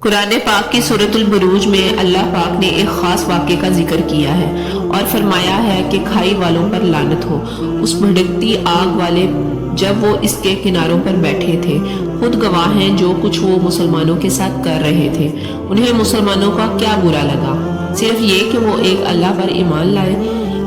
قرآن پاک کی سورۃ البروج میں اللہ پاک نے ایک خاص واقعے کا ذکر کیا ہے اور فرمایا ہے کہ کھائی والوں پر لعنت ہو، اس بھڑکتی آگ والے جب وہ اس کے کناروں پر بیٹھے تھے۔ خود گواہ ہیں جو کچھ وہ مسلمانوں کے ساتھ کر رہے تھے۔ انہیں مسلمانوں کا کیا برا لگا؟ صرف یہ کہ وہ ایک اللہ پر ایمان لائے،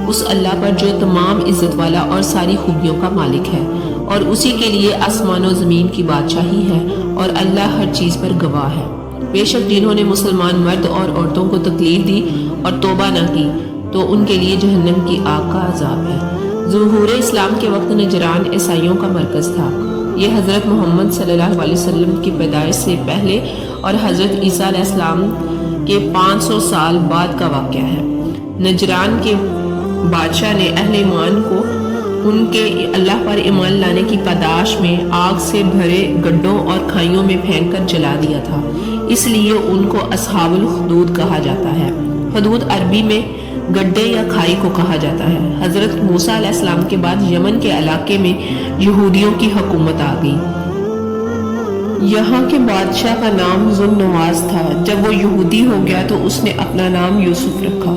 اس اللہ پر جو تمام عزت والا اور ساری خوبیوں کا مالک ہے، اور اسی کے لیے آسمان و زمین کی بادشاہی ہے، اور اللہ ہر چیز پر گواہ ہے۔ بے شک جنہوں نے مسلمان مرد اور عورتوں کو تکلیف دی اور توبہ نہ کی تو ان کے لیے جہنم کی آگ کا عذاب ہے۔ ظہور اسلام کے وقت نجران عیسائیوں کا مرکز تھا۔ یہ حضرت محمد صلی اللہ علیہ وسلم کی پیدائش سے پہلے اور حضرت عیسیٰ علیہ السلام کے 500 سال بعد کا واقعہ ہے۔ نجران کے بادشاہ نے اہل ایمان کو ان کے اللہ پر ایمان لانے کی پاداش میں آگ سے بھرے گڈھوں اور کھائیوں میں پھینک کر جلا دیا تھا، اس لیے ان کو اصحاب الخدود کہا جاتا ہے۔ حدود عربی میں گڈھے یا کھائی کو کہا جاتا ہے۔ حضرت موسیٰ علیہ السلام کے بعد یمن کے علاقے میں یہودیوں کی حکومت آ گئی۔ یہاں کے بادشاہ کا نام ذو النواس تھا۔ جب وہ یہودی ہو گیا تو اس نے اپنا نام یوسف رکھا۔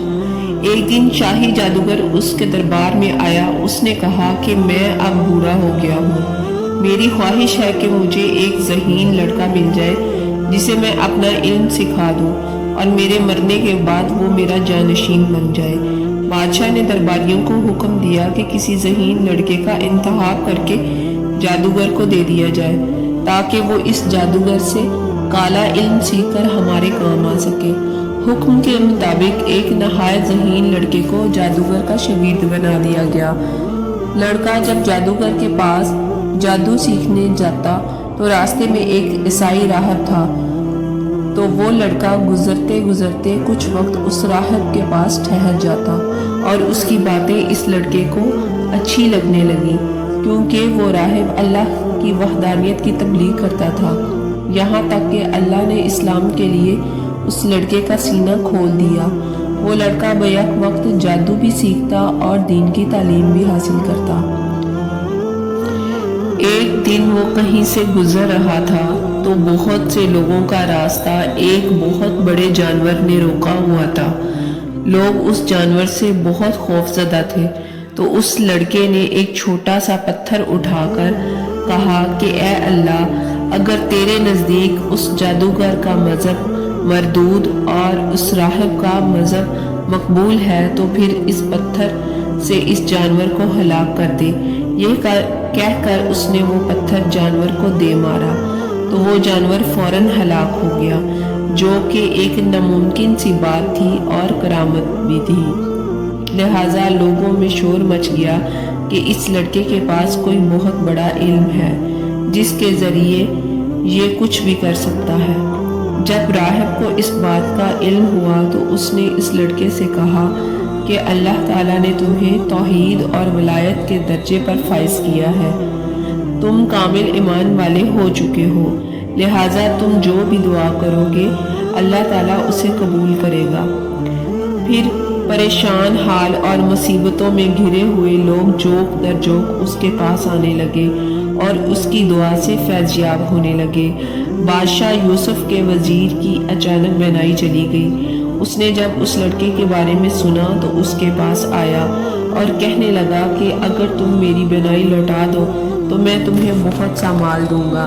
ایک دن شاہی جادوگر اس کے دربار میں آیا۔ اس نے کہا کہ میں اب بوڑھا ہو گیا ہوں، میری خواہش ہے کہ مجھے ایک ذہین لڑکا مل جائے جسے میں اپنا علم سکھا دوں اور میرے مرنے کے بعد وہ میرا جانشین بن جائے۔ بادشاہ نے درباریوں کو حکم دیا کہ کسی ذہین لڑکے کا انتخاب کر کے جادوگر کو دے دیا جائے تاکہ وہ اس جادوگر سے کالا علم سیکھ کر ہمارے کام آ سکے۔ حکم کے مطابق ایک نہایت ذہین لڑکے کو جادوگر کا شاگرد بنا دیا گیا۔ لڑکا جب جادوگر کے پاس جادو سیکھنے جاتا تو راستے میں ایک عیسائی راہب تھا، تو وہ لڑکا گزرتے گزرتے کچھ وقت اس راہب کے پاس ٹھہر جاتا اور اس کی باتیں اس لڑکے کو اچھی لگنے لگی، کیونکہ وہ راہب اللہ کی وحدانیت کی تبلیغ کرتا تھا۔ یہاں تک کہ اللہ نے اسلام کے لیے اس لڑکے کا سینہ کھول دیا۔ وہ لڑکا بیک وقت جادو بھی سیکھتا اور دین کی تعلیم بھی حاصل کرتا۔ ایک دن وہ کہیں سے گزر رہا تھا تو بہت سے لوگوں کا راستہ ایک بہت بڑے جانور نے روکا ہوا تھا۔ لوگ اس جانور سے بہت خوف زدہ تھے، تو اس لڑکے نے ایک چھوٹا سا پتھر اٹھا کر کہا کہ اے اللہ، اگر تیرے نزدیک اس جادوگر کا مذہب مردود اور اس راہب کا مذہب مقبول ہے تو پھر اس پتھر سے اس جانور کو ہلاک کر دے۔ یہ کہہ کر اس نے وہ پتھر جانور کو دے مارا تو وہ جانور فوراً ہلاک ہو گیا، جو کہ ایک ناممکن سی بات تھی اور کرامت بھی تھی۔ لہٰذا لوگوں میں شور مچ گیا کہ اس لڑکے کے پاس کوئی بہت بڑا علم ہے جس کے ذریعے یہ کچھ بھی کر سکتا ہے۔ جب راہب کو اس بات کا علم ہوا تو اس نے اس لڑکے سے کہا کہ اللہ تعالیٰ نے تمہیں توحید اور ولایت کے درجے پر فائز کیا ہے، تم کامل ایمان والے ہو چکے ہو، لہٰذا تم جو بھی دعا کرو گے اللہ تعالیٰ اسے قبول کرے گا۔ پھر پریشان حال اور مصیبتوں میں گھرے ہوئے لوگ جوک در جوک اس کے پاس آنے لگے اور اس کی دعا سے فیض یاب ہونے لگے۔ بادشاہ یوسف کے وزیر کی اچانک بینائی چلی گئی۔ اس نے جب اس لڑکے کے بارے میں سنا تو اس کے پاس آیا اور کہنے لگا کہ اگر تم میری بینائی لوٹا دو تو میں تمہیں بہت سا مال دوں گا۔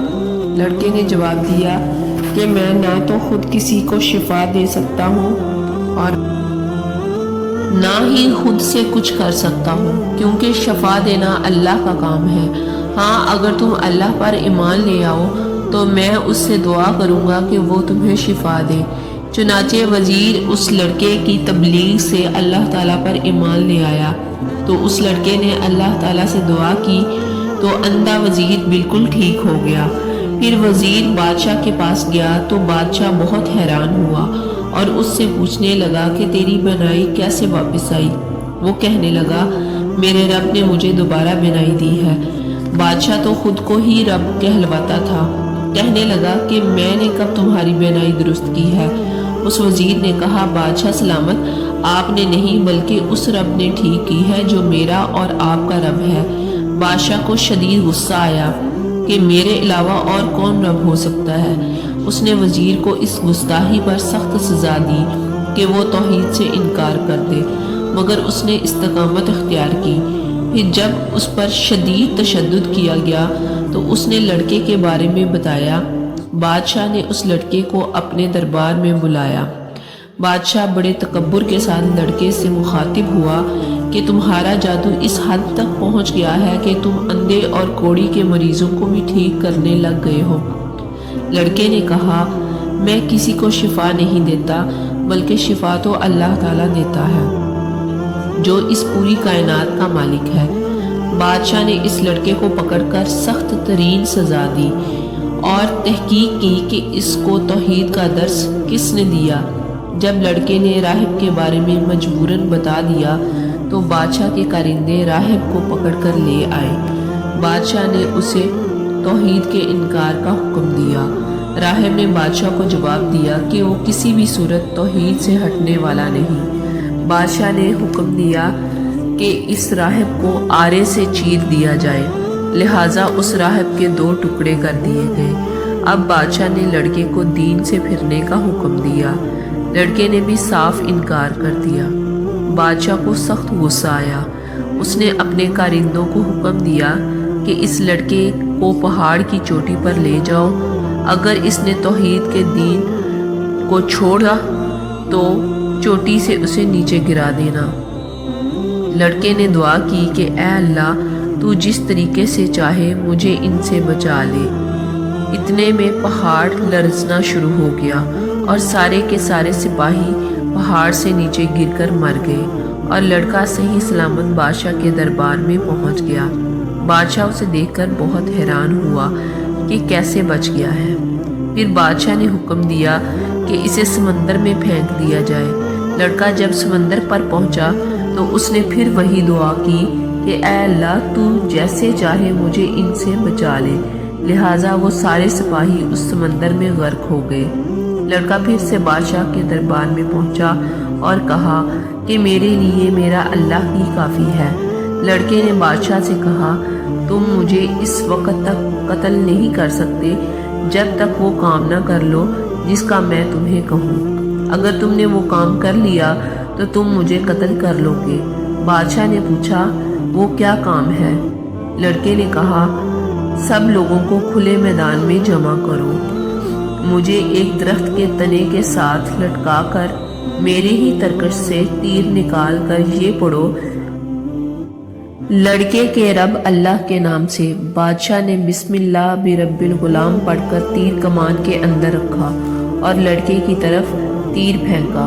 لڑکے نے جواب دیا کہ میں نہ تو خود کسی کو شفا دے سکتا ہوں اور نہ ہی خود سے کچھ کر سکتا ہوں، کیونکہ شفا دینا اللہ کا کام ہے۔ ہاں، اگر تم اللہ پر ایمان لے آؤ تو میں اس سے دعا کروں گا کہ وہ تمہیں شفا دے۔ چنانچہ وزیر اس لڑکے کی تبلیغ سے اللہ تعالیٰ پر ایمان لے آیا، تو اس لڑکے نے اللہ تعالیٰ سے دعا کی تو اندھا وزیر بالکل ٹھیک ہو گیا۔ پھر وزیر بادشاہ کے پاس گیا تو بادشاہ بہت حیران ہوا اور اس سے پوچھنے لگا کہ تیری بینائی کیسے واپس آئی؟ وہ کہنے لگا میرے رب نے مجھے دوبارہ بینائی دی ہے۔ بادشاہ تو خود کو ہی رب کہلواتا تھا، کہنے لگا کہ میں نے کب تمہاری بینائی درست کی ہے؟ اس وزیر نے کہا بادشاہ سلامت، آپ نے نہیں بلکہ اس رب نے ٹھیک کی ہے جو میرا اور آپ کا رب ہے۔ بادشاہ کو شدید غصہ آیا کہ میرے علاوہ اور کون رب ہو سکتا ہے؟ اس نے وزیر کو اس گستاخی پر سخت سزا دی کہ وہ توحید سے انکار کر دے، مگر اس نے استقامت اختیار کی۔ پھر جب اس پر شدید تشدد کیا گیا تو اس نے لڑکے کے بارے میں بتایا۔ بادشاہ نے اس لڑکے کو اپنے دربار میں بلایا۔ بادشاہ بڑے تکبر کے ساتھ لڑکے سے مخاطب ہوا کہ تمہارا جادو اس حد تک پہنچ گیا ہے کہ تم اندھے اور کوڑی کے مریضوں کو بھی ٹھیک کرنے لگ گئے ہو۔ لڑکے نے کہا، میں کسی کو شفا نہیں دیتا، بلکہ شفا تو اللہ تعالیٰ دیتا ہے جو اس پوری کائنات کا مالک ہے۔ بادشاہ نے اس لڑکے کو پکڑ کر سخت ترین سزا دی اور تحقیق کی کہ اس کو توحید کا درس کس نے دیا۔ جب لڑکے نے راہب کے بارے میں مجبوراً بتا دیا تو بادشاہ کے کارندے راہب کو پکڑ کر لے آئے۔ بادشاہ نے اسے توحید کے انکار کا حکم دیا۔ راہب نے بادشاہ کو جواب دیا کہ وہ کسی بھی صورت توحید سے ہٹنے والا نہیں۔ بادشاہ نے حکم دیا کہ اس راہب کو آرے سے چیر دیا جائے، لہٰذا اس راہب کے 2 ٹکڑے کر دیے گئے۔ اب بادشاہ نے لڑکے کو دین سے پھرنے کا حکم دیا۔ لڑکے نے بھی صاف انکار کر دیا۔ بادشاہ کو سخت غصہ آیا۔ اس نے اپنے کارندوں کو حکم دیا کہ اس لڑکے کو پہاڑ کی چوٹی پر لے جاؤ، اگر اس نے توحید کے دین کو چھوڑا تو چوٹی سے اسے نیچے گرا دینا۔ لڑکے نے دعا کی کہ اے اللہ، تو جس طریقے سے چاہے مجھے ان سے بچا لے۔ اتنے میں پہاڑ لرزنا شروع ہو گیا اور سارے کے سارے سپاہی پہاڑ سے نیچے گر کر مر گئے اور لڑکا صحیح سلامت بادشاہ کے دربار میں پہنچ گیا۔ بادشاہ اسے دیکھ کر بہت حیران ہوا کہ کیسے بچ گیا ہے۔ پھر بادشاہ نے حکم دیا کہ اسے سمندر میں پھینک دیا جائے۔ لڑکا جب سمندر پر پہنچا تو اس نے پھر وہی دعا کی کہ اے اللہ، تو جیسے چاہے مجھے ان سے بچا لے، لہٰذا وہ سارے سپاہی اس سمندر میں غرق ہو گئے۔ لڑکا پھر سے بادشاہ کے دربار میں پہنچا اور کہا کہ میرے لیے میرا اللہ ہی کافی ہے۔ لڑکے نے بادشاہ سے کہا، تم مجھے اس وقت تک قتل نہیں کر سکتے جب تک وہ کام نہ کر لو جس کا میں تمہیں کہوں۔ اگر تم نے وہ کام کر لیا تو تم مجھے قتل کر لو گے۔ بادشاہ نے پوچھا، وہ کیا کام ہے؟ لڑکے نے کہا، سب لوگوں کو کھلے میدان میں جمع کرو، مجھے ایک درخت کے تنے کے ساتھ لٹکا کر میرے ہی ترکش سے تیر نکال کر یہ پڑھو، لڑکے کے رب اللہ کے نام سے۔ بادشاہ نے بسم اللہ برب الغلام پڑھ کر تیر کمان کے اندر رکھا اور لڑکے کی طرف تیر پھینکا۔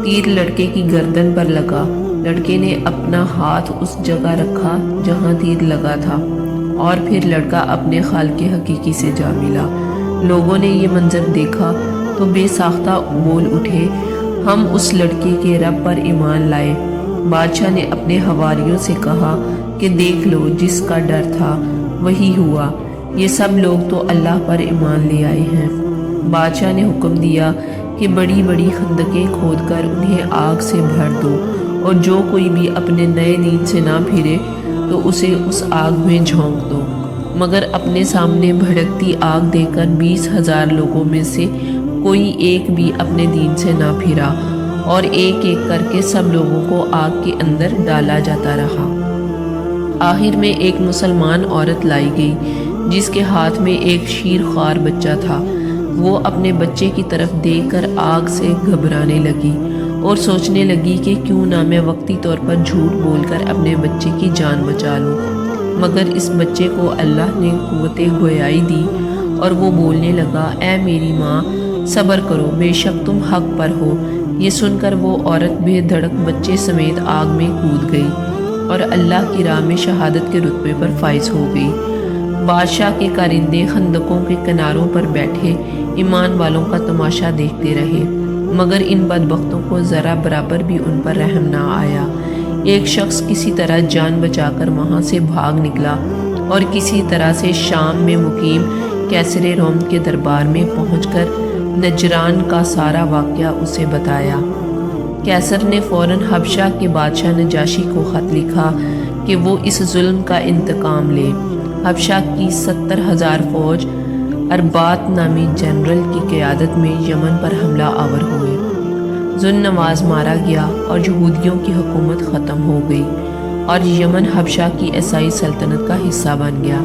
تیر لڑکے کی گردن پر لگا۔ لڑکے نے اپنا ہاتھ اس جگہ رکھا جہاں تیر لگا تھا اور پھر لڑکا اپنے خالق حقیقی سے جا ملا۔ لوگوں نے یہ منظر دیکھا تو بے ساختہ بول اٹھے، ہم اس لڑکے کے رب پر ایمان لائے۔ بادشاہ نے اپنے حواریوں سے کہا کہ دیکھ لو، جس کا ڈر تھا وہی ہوا، یہ سب لوگ تو اللہ پر ایمان لے آئے ہیں۔ بادشاہ نے حکم دیا کہ بڑی بڑی خندقیں کھود کر انہیں آگ سے بھر دو، اور جو کوئی بھی اپنے نئے دین سے نہ پھرے تو اسے اس آگ میں جھونک دو، مگر اپنے سامنے بھڑکتی آگ دے کر 20,000 لوگوں میں سے کوئی ایک بھی اپنے دین سے نہ پھرا، اور ایک ایک کر کے سب لوگوں کو آگ کے اندر ڈالا جاتا رہا۔ آخر میں ایک مسلمان عورت لائی گئی جس کے ہاتھ میں ایک شیر خوار بچہ تھا۔ وہ اپنے بچے کی طرف دیکھ کر آگ سے گھبرانے لگی اور سوچنے لگی کہ کیوں نہ میں وقتی طور پر جھوٹ بول کر اپنے بچے کی جان بچا لوں، مگر اس بچے کو اللہ نے قوت گویائی دی اور وہ بولنے لگا، اے میری ماں، صبر کرو، بے شک تم حق پر ہو۔ یہ سن کر وہ عورت بے دھڑک بچے سمیت آگ میں کود گئی اور اللہ کی راہ میں شہادت کے رتبے پر فائز ہو گئی۔ بادشاہ کے کارندے خندقوں کے کناروں پر بیٹھے ایمان والوں کا تماشا دیکھتے رہے، مگر ان بدبختوں کو ذرا برابر بھی ان پر رحم نہ آیا۔ ایک شخص کسی طرح جان بچا کر وہاں سے بھاگ نکلا اور کسی طرح سے شام میں مقیم کیسر روم کے دربار میں پہنچ کر نجران کا سارا واقعہ اسے بتایا۔ کیسر نے فوراً حبشہ کے بادشاہ نجاشی کو خط لکھا کہ وہ اس ظلم کا انتقام لے۔ حبشہ کی 70,000 فوج اربات نامی جنرل کی قیادت میں یمن پر حملہ آور ہوئے۔ ذوالنواز مارا گیا اور یہودیوں کی حکومت ختم ہو گئی اور یمن حبشہ کی عیسائی سلطنت کا حصہ بن گیا۔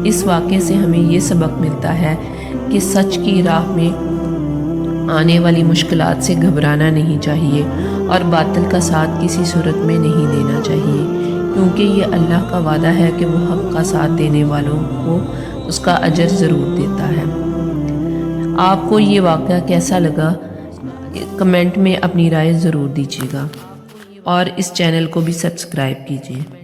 اس واقعے سے ہمیں یہ سبق ملتا ہے کہ سچ کی راہ میں آنے والی مشکلات سے گھبرانا نہیں چاہیے اور باطل کا ساتھ کسی صورت میں نہیں دینا چاہیے، کیونکہ یہ اللہ کا وعدہ ہے کہ وہ حق کا ساتھ دینے والوں کو اس کا اجر ضرور دیتا ہے۔ آپ کو یہ واقعہ کیسا لگا؟ کمنٹ میں اپنی رائے ضرور دیجیے گا اور اس چینل کو بھی سبسکرائب کیجیے۔